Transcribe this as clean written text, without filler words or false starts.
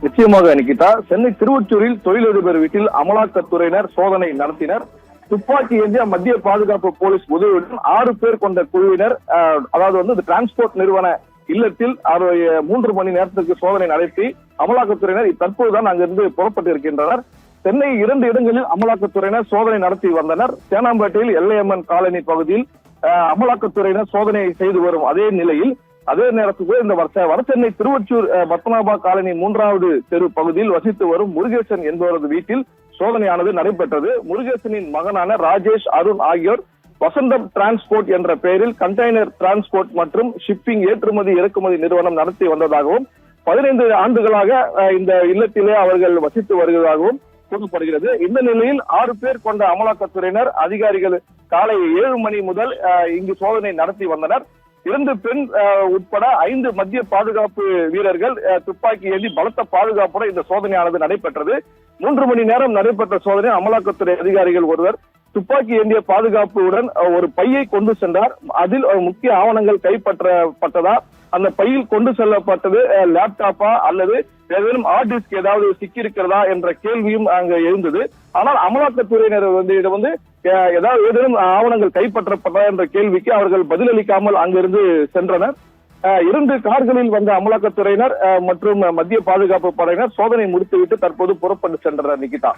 நிச்சயமாக நிக்கிதா, சென்னை திருவொற்றியூரில் தொழிலதிபர் வீட்டில் அமலாக்கத்துறையினர் சோதனை நடத்தினர். துப்பாக்கி ஏந்திய மத்திய பாதுகாப்பு போலீஸ் உதவியுடன் 6 பேர் கொண்ட குழுவினர், அதாவது டிரான்ஸ்போர்ட் நிறுவன இல்லத்தில் 3 மணி நேரத்திற்கு சோதனை நடத்தி அமலாக்கத்துறையினர் தற்போதுதான் அங்கிருந்து புறப்பட்டு இருக்கின்றனர். சென்னை 2 இடங்களில் அமலாக்கத்துறையினர் சோதனை நடத்தி வந்தனர். தேனாம்பேட்டையில் எல்லையம்மன் காலனி பகுதியில் அமலாக்கத்துறையினர் சோதனை செய்து வரும் அதே நேரத்துக்கு இந்த வடசென்னை திருவொற்றியூர் பத்மநாபா காலனி 3வது தெரு பகுதியில் வசித்து வரும் முருகேசன் என்பவரது வீட்டில் சோதனையானது நடைபெற்றது. முருகேசனின் மகனான ராஜேஷ், அருண் ஆகியோர் வசந்தம் டிரான்ஸ்போர்ட் என்ற பெயரில் கண்டெய்னர் டிரான்ஸ்போர்ட் மற்றும் ஷிப்பிங் ஏற்றுமதி இறக்குமதி நிறுவனம் நடத்தி வந்ததாகவும் 15 ஆண்டுகளாக இந்த இல்லத்திலே அவர்கள் வசித்து வருவதாகவும் கூறப்படுகிறது. இந்த நிலையில் 6 பேர் கொண்ட அமலாக்கத்துறையினர் அதிகாரிகள் காலை 7 மணி முதல் இங்கு சோதனை நடத்தி வந்தனர். 2 பெண் உட்பட 5 மத்திய பாதுகாப்பு வீரர்கள் துப்பாக்கி ஏந்தி பலத்த பாதுகாப்புடன் இந்த சோதனையானது நடைபெற்றது. 3 மணி நேரம் நடைபெற்ற சோதனை அமலாக்கத்துறை அதிகாரிகள் ஒருவர் துப்பாக்கி ஏந்திய பாதுகாப்புடன் ஒரு பையை கொண்டு சென்றார். அதில் முக்கிய ஆவணங்கள் கைப்பற்றப்பட்டதா, அந்த பையில் கொண்டு செல்லப்பட்டது லேப்டாப்பா அல்லது ஏதேனும் ஹார்ட் டிஸ்க் ஏதாவது சிக்கியிருக்கிறதா என்ற கேள்வியும் அங்கு எழுந்தது. ஆனால் அமலாக்கத்துறையினர் ஏதாவது ஏதேனும் ஆவணங்கள் கைப்பற்றப்பட்டதா என்ற கேள்விக்கு அவர்கள் பதிலளிக்காமல் அங்கிருந்து சென்றனர். 2 கார்களில் வந்த அமலாக்கத்துறையினர் மற்றும் மத்திய பாதுகாப்பு படையினர் சோதனை முடித்துவிட்டு தற்போது புறப்பட்டு சென்றனர். நிகிதா.